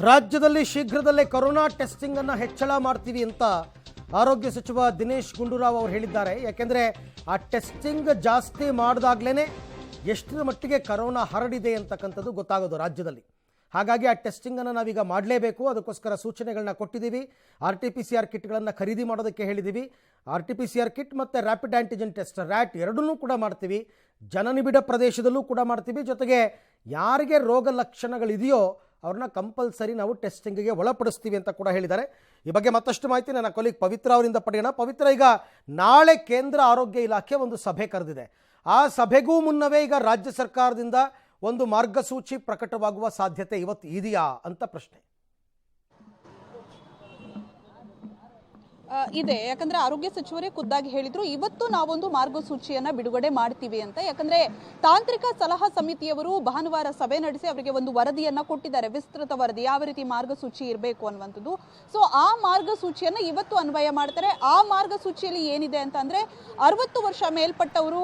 ರಾಜ್ಯದಲ್ಲಿ ಶೀಘ್ರದಲ್ಲೇ corona testing ಅನ್ನು ಹೆಚ್ಚಳ ಮಾಡ್ತೀವಿ ಅಂತ ಆರೋಗ್ಯ ಸಚಿವ ದಿನೇಶ್ ಗುಂಡೂರಾವ್ ಅವರು ಹೇಳಿದ್ದಾರೆ. ಯಾಕೆಂದರೆ ಆ ಟೆಸ್ಟಿಂಗ್ ಜಾಸ್ತಿ ಮಾಡಿದಾಗಲೇ ಎಷ್ಟರ ಮಟ್ಟಿಗೆ ಕೊರೋನಾ ಹರಡಿದೆ ಅಂತಕ್ಕಂಥದ್ದು ಗೊತ್ತಾಗೋದು ರಾಜ್ಯದಲ್ಲಿ. ಹಾಗಾಗಿ ಆ ಟೆಸ್ಟಿಂಗನ್ನು ನಾವೀಗ ಮಾಡಲೇಬೇಕು. ಅದಕ್ಕೋಸ್ಕರ ಸೂಚನೆಗಳನ್ನ ಕೊಟ್ಟಿದ್ದೀವಿ. RT-PCR ಕಿಟ್ಗಳನ್ನು ಖರೀದಿ ಮಾಡೋದಕ್ಕೆ ಹೇಳಿದ್ದೀವಿ. RT-PCR ಕಿಟ್ ಮತ್ತು ರ್ಯಾಪಿಡ್ ಆ್ಯಂಟಿಜೆನ್ ಟೆಸ್ಟ್ ರ್ಯಾಟ್ ಎರಡನ್ನೂ ಕೂಡ ಮಾಡ್ತೀವಿ. ಜನನಿಬಿಡ ಪ್ರದೇಶದಲ್ಲೂ ಕೂಡ ಮಾಡ್ತೀವಿ. ಜೊತೆಗೆ ಯಾರಿಗೆ ರೋಗ ಲಕ್ಷಣಗಳಿದೆಯೋ ಅವ್ರನ್ನ ಕಂಪಲ್ಸರಿ ನಾವು ಟೆಸ್ಟಿಂಗಿಗೆ ಒಳಪಡಿಸ್ತೀವಿ ಅಂತ ಕೂಡ ಹೇಳಿದ್ದಾರೆ. ಈ ಬಗ್ಗೆ ಮತ್ತಷ್ಟು ಮಾಹಿತಿ ನನ್ನ ಕೊಲೀಗ್ ಪವಿತ್ರ ಅವರಿಂದ ಪಡೆಯೋಣ. ಪವಿತ್ರ, ಈಗ ನಾಳೆ ಕೇಂದ್ರ ಆರೋಗ್ಯ ಇಲಾಖೆ ಒಂದು ಸಭೆ ಕರೆದಿದೆ. ಆ ಸಭೆಗೂ ಮುನ್ನವೇ ಈಗ ರಾಜ್ಯ ಸರ್ಕಾರದಿಂದ ಒಂದು ಮಾರ್ಗಸೂಚಿ ಪ್ರಕಟವಾಗುವ ಸಾಧ್ಯತೆ ಇವತ್ತು ಇದೆಯಾ ಅಂತ ಪ್ರಶ್ನೆ ಇದೆ. ಯಾಕಂದ್ರೆ ಆರೋಗ್ಯ ಸಚಿವರೇ ಖುದ್ದಾಗಿ ಹೇಳಿದ್ರು, ಇವತ್ತು ನಾವೊಂದು ಮಾರ್ಗಸೂಚಿಯನ್ನ ಬಿಡುಗಡೆ ಮಾಡ್ತೀವಿ ಅಂತ. ಯಾಕಂದ್ರೆ ತಾಂತ್ರಿಕ ಸಲಹಾ ಸಮಿತಿಯವರು ಭಾನುವಾರ ಸಭೆ ನಡೆಸಿ ಅವರಿಗೆ ಒಂದು ವರದಿಯನ್ನ ಕೊಟ್ಟಿದ್ದಾರೆ, ವಿಸ್ತೃತ ವರದಿ, ಯಾವ ರೀತಿ ಮಾರ್ಗಸೂಚಿ ಇರಬೇಕು ಅನ್ನುವಂಥದ್ದು. ಸೊ ಆ ಮಾರ್ಗಸೂಚಿಯನ್ನ ಇವತ್ತು ಅನ್ವಯ ಮಾಡ್ತಾರೆ. ಆ ಮಾರ್ಗಸೂಚಿಯಲ್ಲಿ ಏನಿದೆ ಅಂತ ಅಂದ್ರೆ 60 ವರ್ಷ ಮೇಲ್ಪಟ್ಟವರು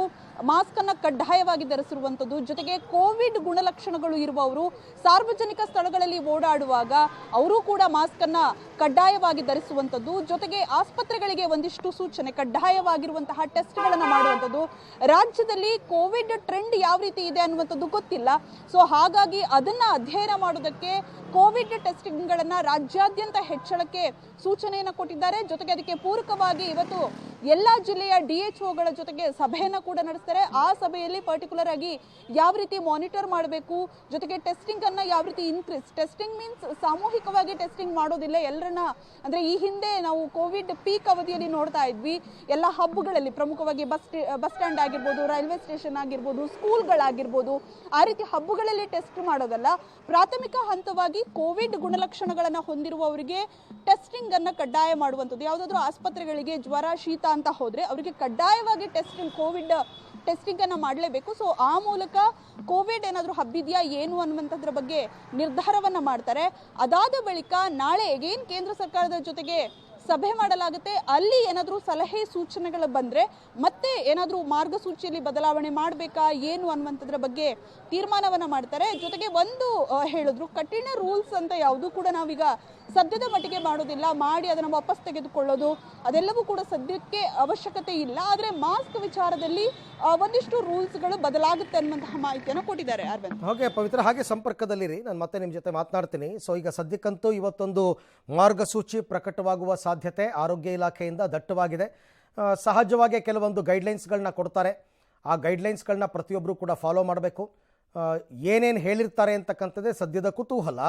ಮಾಸ್ಕ್ ಅನ್ನ ಕಡ್ಡಾಯವಾಗಿ ಧರಿಸಿರುವಂಥದ್ದು, ಜೊತೆಗೆ ಕೋವಿಡ್ ಗುಣಲಕ್ಷಣಗಳು ಇರುವವರು ಸಾರ್ವಜನಿಕ ಸ್ಥಳಗಳಲ್ಲಿ ಓಡಾಡುವಾಗ ಅವರು ಕೂಡ ಮಾಸ್ಕ್ ಅನ್ನ ಕಡ್ಡಾಯವಾಗಿ ಧರಿಸುವಂಥದ್ದು, ಜೊತೆಗೆ ಆಸ್ಪತ್ರೆಗಳಿಗೆ ಒಂದಿಷ್ಟು ಸೂಚನೆ, ಕಡ್ಡಾಯವಾಗಿರುವಂತಹ ಟೆಸ್ಟ್ಗಳನ್ನು ಮಾಡುವಂಥದ್ದು. ರಾಜ್ಯದಲ್ಲಿ ಕೋವಿಡ್ ಟ್ರೆಂಡ್ ಯಾವ ರೀತಿ ಇದೆ ಅನ್ನುವಂಥದ್ದು ಗೊತ್ತಿಲ್ಲ. ಸೊ ಹಾಗಾಗಿ ಅದನ್ನ ಅಧ್ಯಯನ ಮಾಡೋದಕ್ಕೆ ಕೋವಿಡ್ ಟೆಸ್ಟಿಂಗ್ಗಳನ್ನ ರಾಜ್ಯಾದ್ಯಂತ ಹೆಚ್ಚಳಕ್ಕೆ ಸೂಚನೆಯನ್ನು ಕೊಟ್ಟಿದ್ದಾರೆ. ಜೊತೆಗೆ ಅದಕ್ಕೆ ಪೂರಕವಾಗಿ ಇವತ್ತು ಎಲ್ಲ ಜಿಲ್ಲೆಯ DHOಗಳ ಜೊತೆಗೆ ಸಭೆಯನ್ನು ಕೂಡ ನಡೆಸ್ತಾರೆ. ಆ ಸಭೆಯಲ್ಲಿ ಪರ್ಟಿಕ್ಯುಲರ್ ಆಗಿ ಯಾವ ರೀತಿ ಮಾನಿಟರ್ ಮಾಡಬೇಕು, ಜೊತೆಗೆ ಟೆಸ್ಟಿಂಗ್ ಅನ್ನ ಯಾವ ರೀತಿ ಇನ್ಕ್ರೀಸ್, ಟೆಸ್ಟಿಂಗ್ ಮೀನ್ಸ್ ಸಾಮೂಹಿಕವಾಗಿ ಟೆಸ್ಟಿಂಗ್ ಮಾಡೋದಿಲ್ಲ, ಎಲ್ಲರನ್ನ ಅಂದ್ರೆ ಈ ಹಿಂದೆ ನಾವು ಕೋವಿಡ್ ಪೀಕ್ ಅವಧಿಯಲ್ಲಿ ನೋಡ್ತಾ ಇದ್ವಿ, ಎಲ್ಲ ಹಬ್ಗಳಲ್ಲಿ ಪ್ರಮುಖವಾಗಿ ಬಸ್ ಸ್ಟ್ಯಾಂಡ್ ಆಗಿರ್ಬೋದು, ರೈಲ್ವೆ ಸ್ಟೇಷನ್ ಆಗಿರ್ಬೋದು, ಸ್ಕೂಲ್ಗಳಾಗಿರ್ಬೋದು, ಆ ರೀತಿ ಹಬ್ಬಗಳಲ್ಲಿ ಟೆಸ್ಟ್ ಮಾಡೋದಲ್ಲ. ಪ್ರಾಥಮಿಕ ಹಂತವಾಗಿ ಕೋವಿಡ್ ಗುಣಲಕ್ಷಣಗಳನ್ನು ಹೊಂದಿರುವವರಿಗೆ ಟೆಸ್ಟಿಂಗ್ ಅನ್ನ ಕಡ್ಡಾಯ ಮಾಡುವಂಥದ್ದು. ಯಾವುದಾದ್ರೂ ಆಸ್ಪತ್ರೆಗಳಿಗೆ ಜ್ವರ ಶೀತ ಅಂತ ಹೋದ್ರೆ ಅವರಿಗೆ ಕಡ್ಡಾಯವಾಗಿ ಕೋವಿಡ್ ಟೆಸ್ಟಿಂಗ್ ಅನ್ನ ಮಾಡಲೇಬೇಕು. ಸೊ ಆ ಮೂಲಕ ಕೋವಿಡ್ ಏನಾದರೂ ಹಬ್ಬಿದೆಯಾ ಏನು ಅನ್ನುವಂಥದ್ರ ಬಗ್ಗೆ ನಿರ್ಧಾರವನ್ನ ಮಾಡ್ತಾರೆ. ಅದಾದ ಬಳಿಕ ನಾಳೆ ಅಗೇನ್ ಕೇಂದ್ರ ಸರ್ಕಾರದ ಜೊತೆಗೆ ಸಭೆ ಮಾಡಲಾಗುತ್ತೆ. ಅಲ್ಲಿ ಏನಾದರೂ ಸಲಹೆ ಸೂಚನೆಗಳು ಬಂದರೆ ಮತ್ತೆ ಏನಾದರೂ ಮಾರ್ಗಸೂಚಿಯಲ್ಲಿ ಬದಲಾವಣೆ ಮಾಡಬೇಕಾ ಏನು ಅನ್ನುವಂಥದ್ರ ಬಗ್ಗೆ ತೀರ್ಮಾನವನ್ನು ಮಾಡ್ತಾರೆ. ಜೊತೆಗೆ ಒಂದು ಹೇಳಿದ್ರು, ಕಠಿಣ ರೂಲ್ಸ್ ಅಂತ ಯಾವುದೂ ಕೂಡ ನಾವೀಗ ಸದ್ಯದ ಮಟ್ಟಿಗೆ ಮಾಡೋದಿಲ್ಲ, ಮಾಡಿ ಅದನ್ನು ವಾಪಸ್ ತೆಗೆದುಕೊಳ್ಳೋದು ಅದೆಲ್ಲವೂ ಕೂಡ ಸದ್ಯಕ್ಕೆ ಅವಶ್ಯಕತೆ ಇಲ್ಲ. ಆದರೆ ಮಾಸ್ಕ್ ವಿಚಾರದಲ್ಲಿ ಒಂದಿಷ್ಟು ರೂಲ್ಸ್ಗಳು ಬದಲಾಗುತ್ತೆ ಅನ್ನುವಂತಹ ಮಾಹಿತಿಯನ್ನು ಕೊಟ್ಟಿದ್ದಾರೆ. ಅರವಿಂದ್, ಓಕೆ ಪವಿತ್ರ, ಹಾಗೆ ಸಂಪರ್ಕದಲ್ಲಿರಿ, ನಾನು ಮತ್ತೆ ನಿಮ್ಮ ಜೊತೆ ಮಾತನಾಡ್ತೀನಿ. ಸೊ ಈಗ ಸದ್ಯಕ್ಕಂತೂ ಇವತ್ತೊಂದು ಮಾರ್ಗಸೂಚಿ ಪ್ರಕಟವಾಗುವ ಸಾಧ್ಯತೆ ಆರೋಗ್ಯ ಇಲಾಖೆಯಿಂದ ದಟ್ಟವಾಗಿದೆ. ಸಹಜವಾಗಿ ಕೆಲವೊಂದು ಗೈಡ್ಲೈನ್ಸ್ಗಳನ್ನ ಕೊಡ್ತಾರೆ. ಆ ಗೈಡ್ಲೈನ್ಸ್ಗಳನ್ನ ಪ್ರತಿಯೊಬ್ಬರು ಕೂಡ ಫಾಲೋ ಮಾಡಬೇಕು. ಏನೇನು ಹೇಳಿರ್ತಾರೆ ಅಂತಕ್ಕಂಥದ್ದೇ ಸದ್ಯದ ಕುತೂಹಲ.